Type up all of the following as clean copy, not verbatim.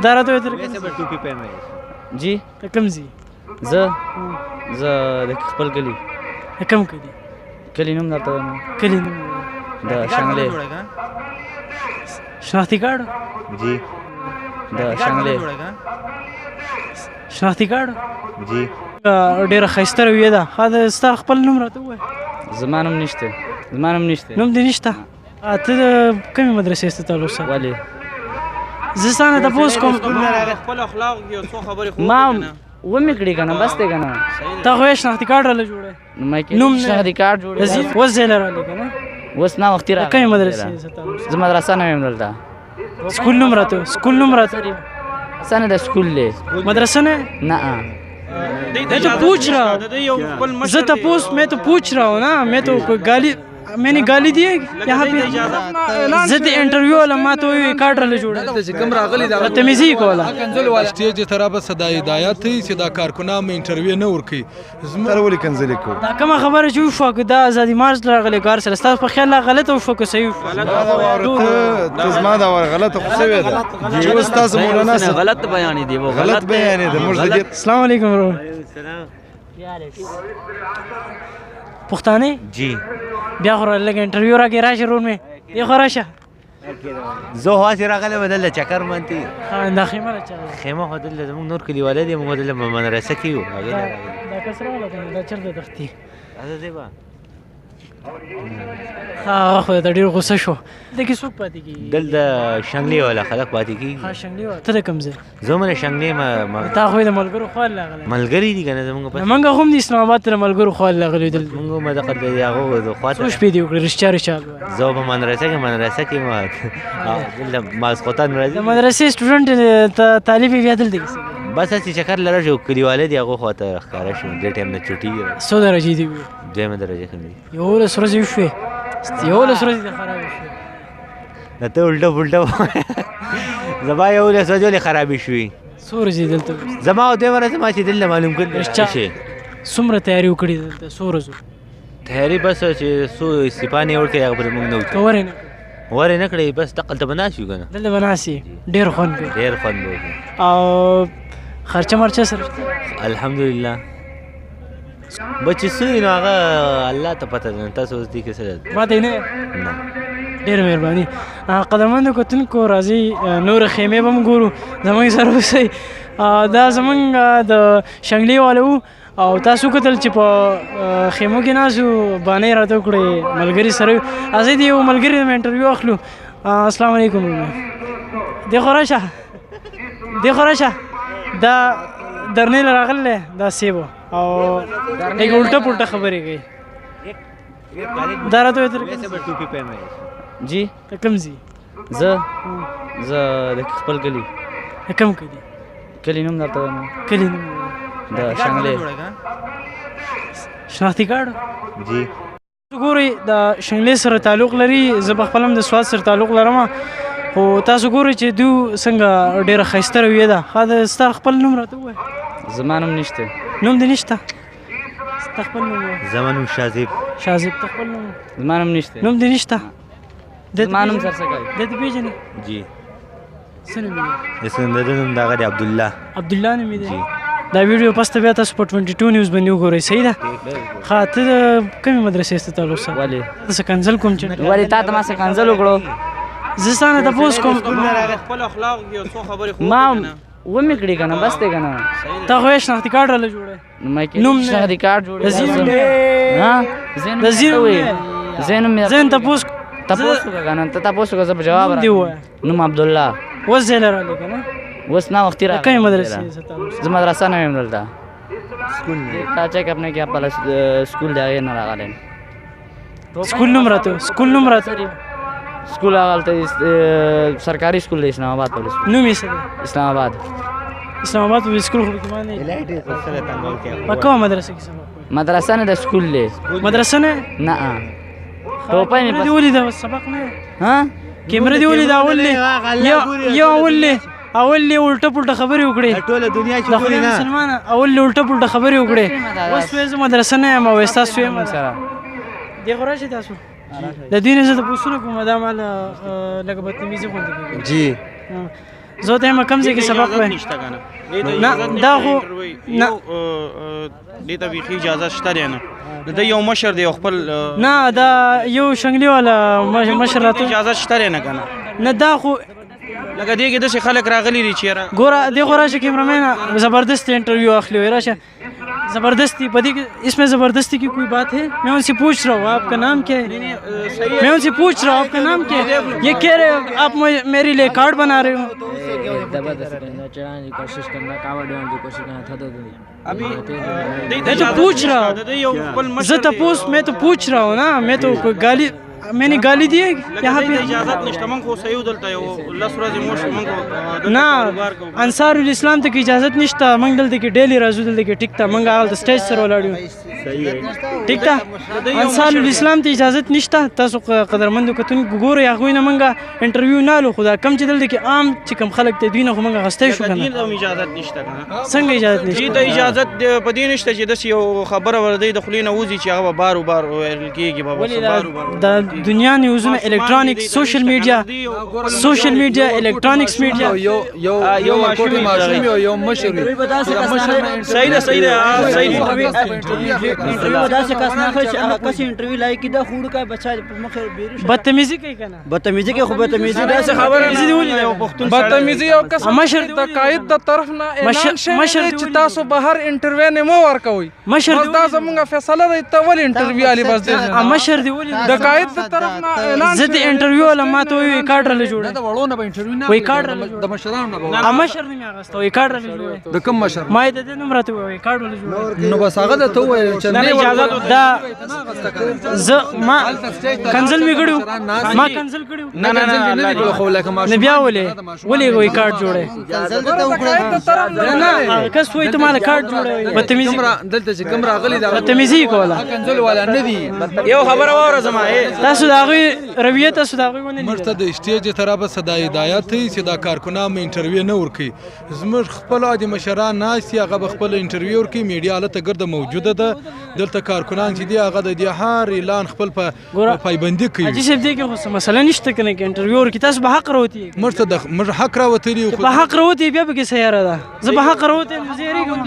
دا راته وایه ویسے به ټوپي پہن رہے جی ته کوم ځي زه د خپل کلي کوم کلي کلي نوم درته وایم کلي نوم د شانګلې شناختی کارډ جی د شانګلې شناختی کارډ جی ډېره ښایسته رویه ده ښه ستا خپل نوم راته ووایه زما نوم نشته نوم دې نشته ته د کومې مدرسې سره تعلق ساتې ولې زه ستا نه تپوس کوم ما ومې کړي که نه بس دی که نه تا خو یې شناختی کارډ راله جوړی نوم شناختی کارډ جوړېږي اوس ځای له رالی که نه اوس نه وختي د کومې مدرسې سره تعلق زه مدرسه نه یم دلته سکول نوم راته مدرسه نه د سکول دی مدرسه نه نه मैं तो पूछ रहा हूँ मैं तो पूछ रहा हूँ ना मैं तो कोई गाली मैंने गाली दी है यहाँ पे زه د انټرویو والا ما ته وایي کارډ راله جوړه تمیزي یې کوله سټیج طرفه صدا هدایت دی چې دا کارکونه مې انټرویو نه ورکوي تر ولې کنځلې کوو دا کومه خبره چې وشوه که دا ازادي مارچ راغلی کار سره ستاسو په خیال لا غلطه وشوه که صحیح وشوه ته زما دا غلطه خو شوې ده چې اوس تاسو مولانا غلط بیانې دی غلط بیانې ده موږ د دې السلام علیکم ورو پښتانه جی بیا خو لږ انټرویو راکې راشه رون مې دی خو راشه زه خو هسې راغلی وم دلته چکر مانتې دا خیمه راچغله خیمه خو دلته زموږ نور کلیواله دي موږ دلته په مدرسه کې یو هغې دا کس راغله که نه دا چېرته دښتې راځه دی به هغه خو ته ډېر غوسه شو دلته کې څوک پاتې کېږي دلته شنګلې والا خلک پاتې کېږي شنګلي والا ته د کوم ځای زه مله شنګلې تا خو یې د ملګرو خوا راغلی ملګري دي که نه زموږ موږ هم د اسلام آباد ته د ملګرو خوا راغلي دلته موږ هم دغه د هغو د خوا څو شپې دې وکړې رښتیا زه په مدرسه کې دلته ماسخوتن د راځي مدرسې سټوډنټ طالب یې بیا دلته کیسه بس هسې چکر لره شو کلیواله دي هغو خوا ته ښکاره شو دې ټایم نه چوټي څو درجې دي دویمه درجه کې دي 11 ورځې وشوې 11 ورځې د خرابې شوې دا ته الټه پلټه زما 11 ورځې ولې خرابې شوې څو ورځې دلته زما او دویمه ورځ ما چې دلته معلوم کړل شي څومره تیاري وکړې دلته څو ورځو تیاري بس چې څو استفانې ورکړې هغه پرې موږ نه وکړو ورې نه کړې بس دقلته به ناست یو که نه دلته به ناست یې ډېر خوند کوي ډېر خوند به او خرچه مرچه سره الحمدلله بچې سوی نو هغه الله ته پته ده تاسو اوس دې کې څه ماته یې نه نه ډېره مهرباني قدرمنو کتونکو راځئ نورې خیمې به هم ګورو زموږ سره اوسئ دا زموږ د شنګلې والا وو او تاسو کتل چې په خیمو کې ناست وو بانې راته وکړې ملګري سره راځئ د یو ملګري نه انټرویو اخلو السلام علیکم دی خو راشه دا درنې له راغلی دا سیب او لږ الټه پلټه خبرې کوي دا راته وایه ویسے به ټوپي پہن رہے جی ته کوم ځي زه د خپل کلي کوم کلي کلي نوم درته وایم کلي نوم د شانګلې شناختی کارډ جی ګورئ د شنګلې سره تعلق لري زه په خپل هم د سوات سره تعلق لرم خو تاسو ګورئ چې دوی څنګه ډېره ښایسته رویه ده ښه ستا خپل نوم راته ووایه زما نوم نشته نوم دې نشته ستا خپل نوم ووایه زما نوم شاذب ته خپل نوم زما نوم نشته نوم دې نشته زما نوم سر څه کوي دې پېژنې جی څه نوم یې اسم د نوم دغه دی عبدالله نوم یې دی دا ویډیو پس ته بیا تاسو په 22 نیوز باندې وګورئ صحیح ده ښه ته د کومې مدرسې سره تعلق ساتې ولې څه کنځل کوم چې ولې تا ته ما څه کنځل وکړو زه ستا نه تپوس کوم ما ومې کړي که نه بس دی که نه تا خو یې شناختی کارډ راله جوړی نوم شناختی کارډ جوړېږي زین تپوس وکړه که نه ته تپوس وکړه زه به جواب نوم عبدالله اوس ځای له رالی که نه اوس نه وختي د کومې مدرسې سره تعلق زه مدرسه نه یم دلته تا چیک اپ نه کیا پهله سکول دی هغې نه راغلی سکول نوم راته سکول هغه هلته سرکاري سکول دی اسلام آباد پبلک سکول نوم یې څه دی اسلام آباد پبلک سکول خو پکې باندې په کومه مدرسه کې سبق وایي مدرسه نه د سکول دی مدرسه نه نه ټوپۍ مې دې ولیده سبق نه ها کیمره دې ولیده اول دې الټه پلټه خبرې وکړې ټوله دنیا چې ګوري نه مسلمانه اول دې الټه پلټه خبرې وکړې اوس وایې زه مدرسه نه یم او ستاسو یم سره دې خو راشئ تاسو د دوی نه زه تپوسونه کوم دا ماله لکه بدتمیزي غوندې کوي جی زه ته یم کوم ځای کې سبق وای نشته کنه نه دا خو نه دې ته بیخي اجازه شته دی نه د یو مشر دی خپل نه دا یو شنګلی والا مشر راته اجازه شته دی نه کنه نه دا خو لکه دې کې داسې خلک راغلي دي چې ګوره دې خو راشه کیمرامین زبردست انٹرویو اخلی ہوئی راشه زبردستی پتی اس میں زبردستی کی کوئی بات ہے میں ان سے پوچھ رہا ہوں آپ کا نام کیا ہے میں ان سے پوچھ رہا ہوں آپ کا نام کیا ہے یہ کہہ رہے ہو آپ میرے لیے کارڈ بنا رہے ہو میں تو پوچھ رہا ہوں میں تو پوچھ رہا ہوں نا میں تو کوئی گالی میں نے گالی دی ہے یہاں پہ اجازت نشته من خو صحیح دلته یو لس ورځې موږ من نه انصار الاسلام ته اجازت نشته موږ دلته کې ډیلی راځو دلته کې ټیک ته موږ هغه سټیج سره ولاړو ټیک ته انصار الاسلام ته اجازت نشته تاسو قدرمندو کتونکو ګورئ هغوی نه موږ انټرویو نه لو خو دا کم چې دلته کې عام چې کوم خلک ته دوی نه خو موږ اخیستی شو که نه اجازت نشته کنه څنګه اجازت دې نشته ته اجازت په دې نشته چې داسې یو خبره ور دی د خولې نه وځي چې هغه به بار بار ویل کېږي به دا دنیا نیوزونه الیکټرانکس سوشل میډیا الیکټرانکس میډیا یو کوټه ماشوم یو مشر صحیح ده صحیح ده صحیح انٹرویو دا سے کس نہ کس کس انٹرویو لائے کی دا خود کا بچا مخه بیرش بدتمیزی کوي کنه بدتمیزی کې خو بدتمیزی دا سے خبره دې ولې یو پښتون بدتمیزی او کس مشر د قائد د طرف نه اعلان شوی مشر چې تاسو بهر انټرویو نه مو ورکوي مشر دا زمونږ فیصله دی ته ول انټرویو علی بس دې مشر دی ولې د قائد د طرف نه اعلان زه د انټرویو ولا ما ته وی کارډ را جوړه دا وړونه به انټرویو نه وی کارډ د مشرانو نه مشر نه میاغسته وی کارډ را جوړه د کوم مشر ما د نوم راته وی کارډ را جوړه نو بس هغه ته وای چې نه اجازه دا ز ما کنزل می کړو ما کنزل کړو نه خو لکه نه بیا ولې وی کارډ جوړه نه کس وای ته مال کارډ جوړه بدتمیزی دلته چې کوم راغلی دا بدتمیزی کوله کنزل والا نه دی یو خبره واوره زما تاسو دا غوي رویه تاسو دا غوي ونه مرته د سټیج طرفه صدا هدایت ته چې دا کارکونام انټرویو نه ورکي زموږ خپل عادي مشران ناس هغه خپل انټرویو ورکي میډیا له تګرد موجوده ده دلته کارکونان چې دی هغه د هر اعلان خپل په پایبندي کوي اجي شپ دی کې خو مسله نشته کنه کې انټرویو ورکي تاسو به حق راوتی مرته د مر حق راوتی په حق راوتی بیا به کې سیاره ده زه به حق راوتی مزيري کوم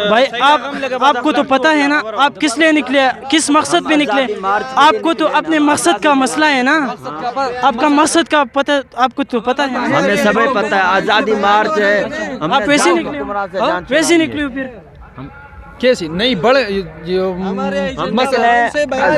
بھائی آپ کو تو پتہ ہے نا آپ کس لیے نکلے کس مقصد پہ نکلے آپ کو تو اپنے مقصد کا مسئلہ ہے نا آپ کا مقصد کا پتہ آپ کو تو پتہ ہے ہمیں سبھی پتہ ہے آزادی مارچ ہے آپ ویسے نکلے ہو پھر کیسی نہیں بڑے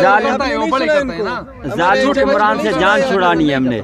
ظالم حکمران سے جان چھڑانی ہے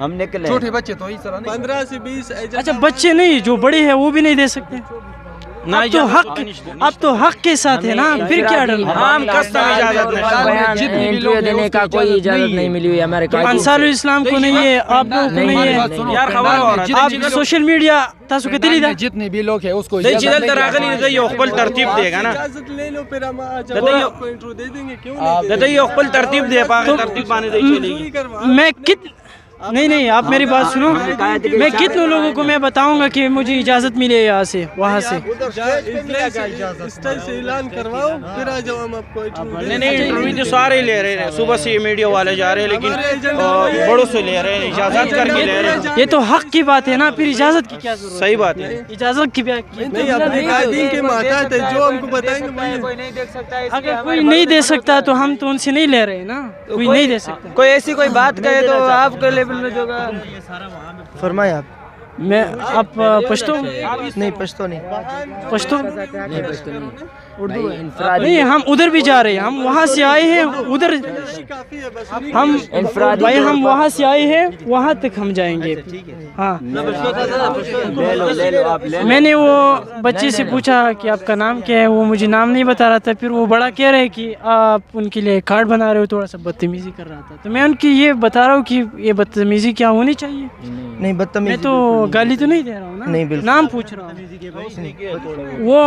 ہم نکلے چھوٹے بچے تو 15 سے 20 اچھا بچے نہیں جو بڑے ہیں وہ بھی نہیں دے سکتے اب تو حق کے ساتھ ہے نا پھر کیا ڈر عام کسٹم اجازت انٹرویو دینے کا کوئی اجازت نہیں ملی ہوئی ہمارے انصار الاسلام کو نہیں ہے آپ لوگوں کو نہیں ہے یار خبر آپ سوشل میڈیا تاسو کتلی دا جتنے بھی لوگ ہیں اس کو دای چې دلته راغلي دی یو خپل ترتیب دی کنه اجازت لے لو پھر ہم آپ کو انٹرو دے دیں گے کیوں نہیں د دې یو خپل ترتیب دی په ترتیب باندې دی چلیږي میں نہیں آپ میری بات سنو میں کتنے لوگوں کو میں بتاؤں گا کہ مجھے اجازت ملے یہاں سے وہاں سے اسٹیج سے اعلان کرواؤ پھر آ جاؤ ہم آپ کو نہیں انٹرویو تو سارے لے رہے ہیں صبح سے میڈیا والے جا رہے ہیں لیکن بڑوں سے لے رہے ہیں اجازت کر کے لے رہے ہیں یہ تو حق کی بات ہے نا پھر اجازت کی کیا ضرورت صحیح بات ہے اجازت کی نہیں اپنے قائدین کے محتاط ہے جو ہم کو بتائیں گے اگر کوئی نہیں دے سکتا تو ہم تو ان سے نہیں لے رہے نا کوئی نہیں دے سکتا کوئی ایسی کوئی بات کہے تو آپ کے لیبل میں جو گا فرمائیں آپ میں آپ پشتو نہیں پشتو نہیں پشتو اردو نہیں ہم ادھر بھی جا رہے ہیں ہم وہاں سے آئے ہیں ادھر ہم بھائی ہم وہاں سے آئے ہیں وہاں تک ہم جائیں گے ہاں میں نے وہ بچے سے پوچھا کہ آپ کا نام کیا ہے وہ مجھے نام نہیں بتا رہا تھا پھر وہ بڑا کہہ رہے کہ آپ ان کے لیے کارڈ بنا رہے ہو تھوڑا سا بدتمیزی کر رہا تھا تو میں ان کی یہ بتا رہا ہوں کہ یہ بدتمیزی کیا ہونی چاہیے نہیں بدتمیزی میں تو گالی تو نہیں دے رہا ہوں نا, نہیں بالکل نام پوچھ رہا ہوں. وہ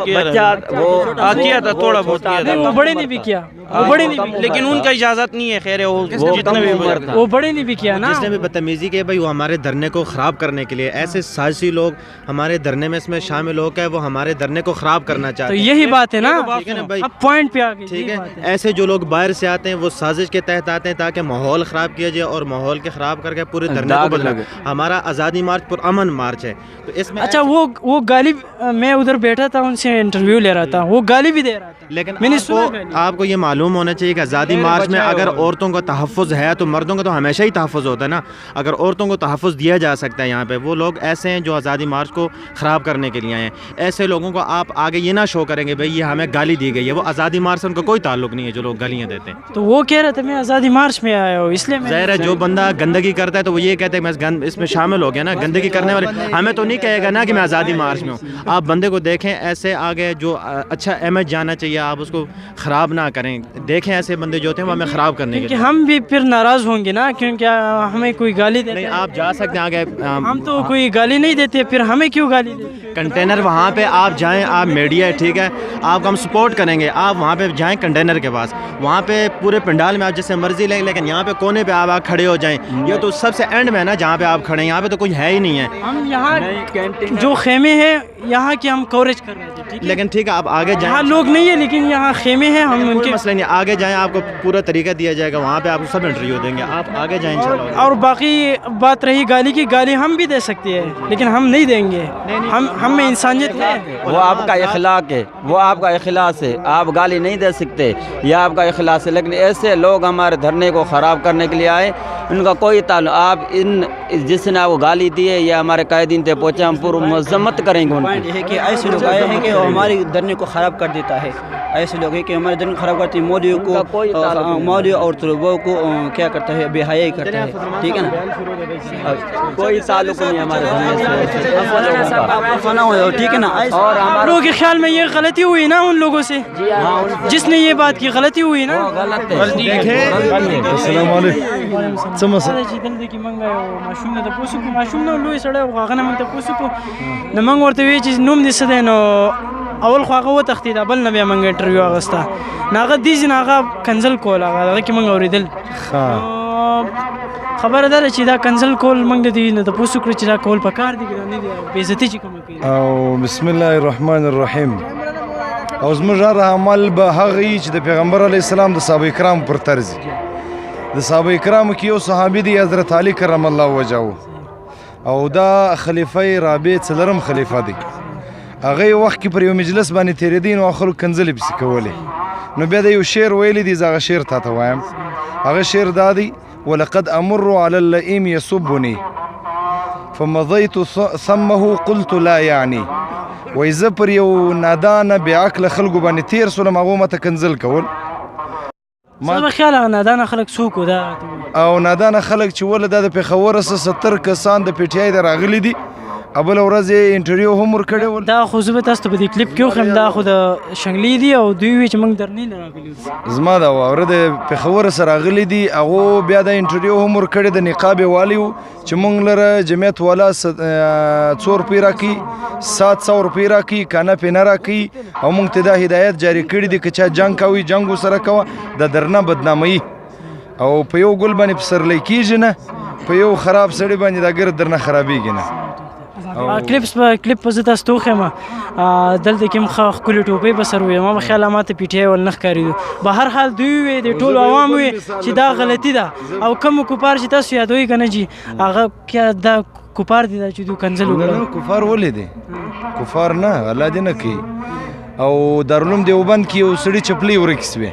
بچہ وہ کیا تھا تھوڑا بہت کیا تھا, وہ بڑے نے بھی کیا, وہ بڑے نے بھی, لیکن ان کا اجازت نہیں ہے. خیر ہے وہ جتنے بھی وہ بڑے نے بھی کیا نا. جس نے بھی بدتمیزی کی بھائی وہ ہمارے دھرنے کو خراب کرنے کے لیے, ایسے سازشی لوگ ہمارے دھرنے میں اس میں شامل ہو کے وہ ہمارے دھرنے کو خراب کرنا تو چاہتے ہیں. یہی بات ہے نا, ٹھیک ہے نا بھائی, اب پوائنٹ پہ آ گئی. ٹھیک ہے. ایسے جو لوگ باہر سے آتے ہیں وہ سازش کے تحت آتے ہیں تاکہ ماحول خراب کیا جائے, اور ماحول کے خراب کر کے پورے دھرنے کو بدلا. ہمارا آزادی مارچ پرامن مارچ ہے, تو اس میں اچھا وہ گالی, میں ادھر بیٹھا تھا ان سے انٹرویو لے رہا تھا, وہ گالی بھی دے رہا تھا. لیکن میں نے سنا آپ کو یہ معلوم ہونا چاہیے کہ آزادی مارچ میں اگر عورتوں کا تحفظ ہے تو مردوں کا تو ہمیشہ ہی تحفظ ہوتا ہے نا. اگر عورتوں کو تحفظ دیا جا سکتا ہے یہاں پہ, وہ لوگ ایسے ہیں جو آزادی مارچ کو خراب کرنے کے لیے آئے ہیں. ایسے لوگوں کو آپ آگے یہ نہ شو کریں گے بھئی یہ ہمیں گالی دی گئی ہے, وہ آزادی مارچ سے ان کا کوئی تعلق نہیں ہے جو لوگ گالیاں دیتے ہیں. تو وہ کہہ رہے تھے میں آزادی مارچ میں آیا ہوں, اس لیے ظاہر ہے جو بندہ گندگی کرتا ہے تو وہ یہ کہتا ہے کہ میں اس میں شامل ہو گیا نا. گندگی کرنے والے ہمیں تو نہیں کہے گا نا کہ میں آزادی مارچ میں ہوں. آپ بندے کو دیکھیں ایسے آگے جو اچھا امیج جانا چاہیے, آپ اس کو خراب نہ کریں. دیکھیں ایسے بندے جو ہوتے ہیں وہ ہمیں خراب کرنے کے کہ ہم بھی پھر ناراض ہوں گے نا, کیونکہ ہمیں کوئی گالی دیتے نہیں. آپ جا سکتے ہیں آگے, ہم تو کوئی گالی نہیں دیتے, پھر ہمیں کیوں گالی دیتے. کنٹینر وہاں پہ آپ جائیں, آپ میڈیا ہے ٹھیک ہے, آپ کو ہم سپورٹ کریں گے. آپ وہاں پہ جائیں کنٹینر کے پاس, وہاں پہ پورے پنڈال میں آپ جیسے مرضی لیں, لیکن یہاں پہ کونے پہ آپ کھڑے ہو جائیں. یہ تو سب سے اینڈ میں ہے نا جہاں پہ آپ کھڑے ہیں, یہاں پہ تو کوئی ہے ہی نہیں ہے. ہم یہاں جو خیمے ہیں یہاں کی ہم کوریج کر رہے تھے, لیکن ٹھیک ہے آپ آگے جائیں. یہاں لوگ نہیں ہیں لیکن یہاں خیمے ہیں, ہم ان کے مسئلہ نہیں, آگے جائیں آپ کو پورا طریقہ دیا جائے گا, وہاں پہ آپ کو سب انٹرویو دیں گے. آپ آگے جائیں انشاءاللہ. اور باقی بات رہی گالی کی, گالی ہم بھی دے سکتے ہیں لیکن ہم نہیں دیں گے. ہم میں انسانیت ہے. وہ آپ کا اخلاق ہے, وہ آپ کا اخلاص ہے. آپ گالی نہیں دے سکتے, یہ آپ کا اخلاص ہے. لیکن ایسے لوگ ہمارے دھرنے کو خراب کرنے کے لیے آئے, ان کا کوئی تعلق. آپ جس نے وہ گالی دی ہے یا ہمارے قائدین تھے پہنچے, ہم پورا مذمت کریں گے. ان پوائنٹ یہ ہے کہ ایسے لوگ آئے ہیں کہ وہ ہماری دھرنے کو خراب کر دیتا ہے. ایسے لوگ ہیں کہ ہمارے دھرنے کو خراب کرتے ہیں. مولویوں کو, مولویوں اور طلباء کو کیا کرتا ہے, بے حیائی کرتا ہے. ٹھیک ہے نا, کوئی تعلق نہیں ہمارے دھرنے سے. فنا ہو, ٹھیک ہے نا. اور لوگوں کے خیال میں یہ غلطی ہوئی نا ان لوگوں سے, جس نے یہ بات کی غلطی ہوئی نا. السلام علیکم. چې منګه ماشوم ته پوسو کو ماشوم نو لوی سړی هغه نه مونږ ته پوسو کو نو موږ ورته وی چې نوم دې څه دی, نو اول خو هغه وتښتېد, بل نه بیا موږ انټرویو اخیسته, نو هغه دې ځین هغه کنسل کول, هغه کې موږ اورېدل. خبره ده چې دا کنسل کول موږ د دې نه د پوسو کړو چې دا کول پکار دي که نه دي, بېعزتي چې کومه کوي. او بسم الله الرحمن الرحیم. او زموږ هر عمل به هغه وي چې د پیغمبر علیه السلام د صحابه کرام پر طرز وي. د صحابه کرامو کې یو صحابي دی حضرت علي کرم الله وجهه, او دا خلیفه رابع څلرم خلیفه دی. هغه یو وخت کې پر یو مجلس باندې تېرېدی, نو خلکو کنځلې پسې کولې. نو بیا د یو شعر ویلی دی, زه هغه شعر تا ته وایم. هغه شعر دا دی, ولقد امر على اللئيم يسبني فمضيت ثمه قلت لا يعني. وایي زه پر یو نادانه بېعقله خلکو باندې تېر سولم, هغو ماته کنځل کول. زما په خیال هغه نادانه خلک څوک و دا, او نادانه خلک چې ولې دا د پېښوره څه 70 کسان د پی ټي آی د راغلي دي, بله ورځ یې انټرویو هم ورکړی ول. دا خو زه به تاسو ته په دې کلیپ کې وښیم, دا خو د شنګلي دي او دوی وی چې موږ درنې نه راغلي. زما دا واوره د پېښوره څه راغلي دي, هغو بیا دا انټرویو هم ورکړی د نقابې والي و چې موږ لره جمعیت والا 100 روپۍ راکوي, 700 روپۍ راکوي, کانه پې نه راکوي, او موږ ته دا هدایت جاري کړي دي که چا جنګ کوي جنګ ورسره کوه, د درنه بدناموي. او په یو ګل باندې پسرلی کېږي نه, په یو خراب سړي باندې دا ګرد درنه خرابېږي نه. کلیپ په زه تاسو ته وښیم, دلته کې هم ښکلې ټوپۍ به سر وویل. ما په خیال ما ته پی ټي آی ول نه ښکارېدو. به هر حال دوی ووی, د ټولو عوام ووی چې دا غلطي ده, او کوم کفار چې تاسو یادوئ که نه جي, هغه دا کفار دي دا چې دوی کنځل وکړه. کفار ولې دي؟ کفار نه, الله دې نه کوي. او دارالعلوم دیوبند کې یو سړي چپلۍ ورکې سوې,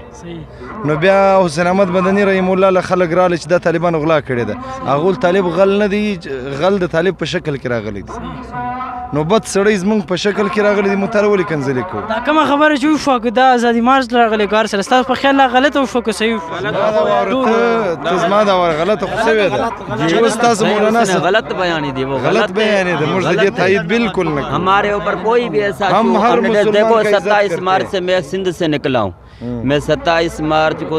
نو بیا حسین احمد مدني رحیم الله له خلک راغله چې دا طالبانو غلا کړې ده. هغه طالب غل نه دی, غل د طالب په شکل کې راغلی دی. نو بد سړی زمونږ په شکل کې راغلی دی, موږ ولې کنځلې کوو؟ دا کومه خبره چې وشوه که دا ازادي مارچ راغلی کار سره, ستاسو په خیال لا غلطه وشوه که صحیح وشوه؟ ته زما دا غلطه خو شوې ده چې اوس تاسو مولانا صاحب غلط بیانی دی, وہ غلط بیانی ده, موږ د دې تایید بالکل نه کوو. ہمارے اوپر کوئی بھی ایسا, دیکھو 27 مارچ سے میں سندھ سے نکلا ہوں. میں 27 مارچ کو,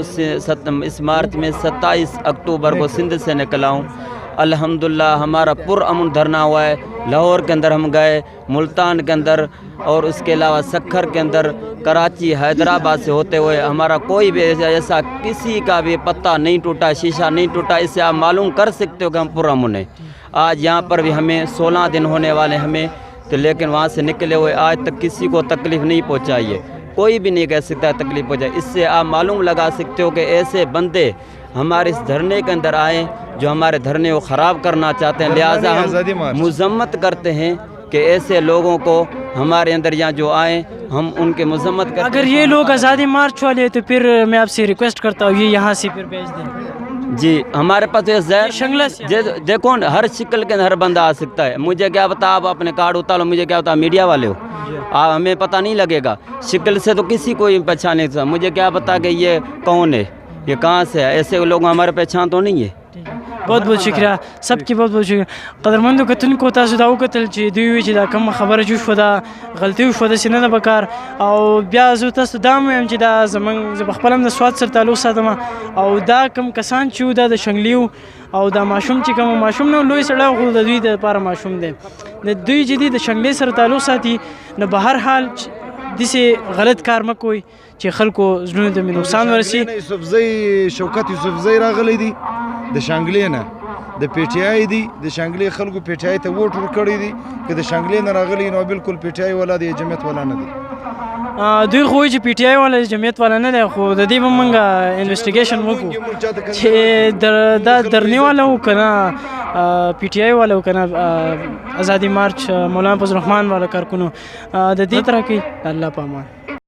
اس مارچ میں 27 اکتوبر کو سندھ سے نکلا ہوں. अल्हम्दुलिल्लाह हमारा पुरअमन धरना हुआ है। लाहौर के अंदर हम गए, मुल्तान के अंदर, और उसके अलावा सक्खर के अंदर, कराची, हैदराबाद से होते हुए हमारा कोई भी ऐसा किसी का भी पत्ता नहीं टूटा, शीशा नहीं टूटा। इससे आप मालूम कर सकते हो कि हम पुरअमन है। आज यहाँ पर भी हमें 16 दिन होने वाले हमें, तो लेकिन वहाँ से निकले हुए आज तक किसी को तकलीफ़ नहीं पहुँचाई है। कोई भी नहीं कह सकता तकलीफ़ पहुँचाई। इससे आप मालूम लगा सकते हो कि ऐसे बंदे हमारे इस धरने के अंदर आए जो हमारे धरने को ख़राब करना चाहते हैं। लिहाजा हम मजम्मत करते हैं कि ऐसे लोगों को हमारे अंदर यहाँ जो आए हम उनके मजम्मत करते। अगर ये लोग आज़ादी मार्च वाले तो फिर मैं आपसे रिक्वेस्ट करता हूँ ये यहाँ से फिर भेज दें। जी हमारे पास ये जहर देखो न, हर शिकल के अंदर हर बंदा आ सकता है। मुझे क्या पता आप अपने कार्ड उतारो, मुझे क्या पता मीडिया वाले हो, आप हमें पता नहीं लगेगा। शिकल से तो किसी को पहचान नहीं सकता। मुझे क्या पता कि ये कौन है, ये कहाँ से है। ऐसे लोग हमारे पहचान तो नहीं है। बहुत बहुत शुक्रिया सबकी, बहुत बहुत शुक्रिया। कदरमंदो कतुनको तاسو دا وکتل چې دوی وی چې دا کوم خبره جو شو دا غلطي شو د سینه د بکار او بیا زه تاسو دا مې چې دا زمنګ ز خپلم د سواد سره تعلق ساتم او دا کوم کسان چې دا د شنګلیو او دا ماشوم چې کوم ماشوم نو لوی سره خو د دوی د لپاره ماشوم دی، د دوی چې د شنګلې سره تعلق ساتي نو به هر حال دسه غلط کار مکوئ چې خلکو زړونو ته نقصان ورسي. یوسفزئی شوکت یوسفزئی راغلی دی د شانګلې نه، د پی ټی آی دی، د شانګلې خلکو پی ټی آی ته ووټ ورکړی دی. که د شانګلې نه راغلی نو بالکل پی ټی آی والا دی، جمعیت والا نه دی. دوی خو چې پی ټی آی والا جمعیت والا نه دی، خو د دې به موږ انویسټیګیشن وکړو چې دا درنی والا و کنه پی ټی آی والا و کنه آزادی مارچ مولانا فضل الرحمن والا کارکونو د دې طرح کې الله پامان.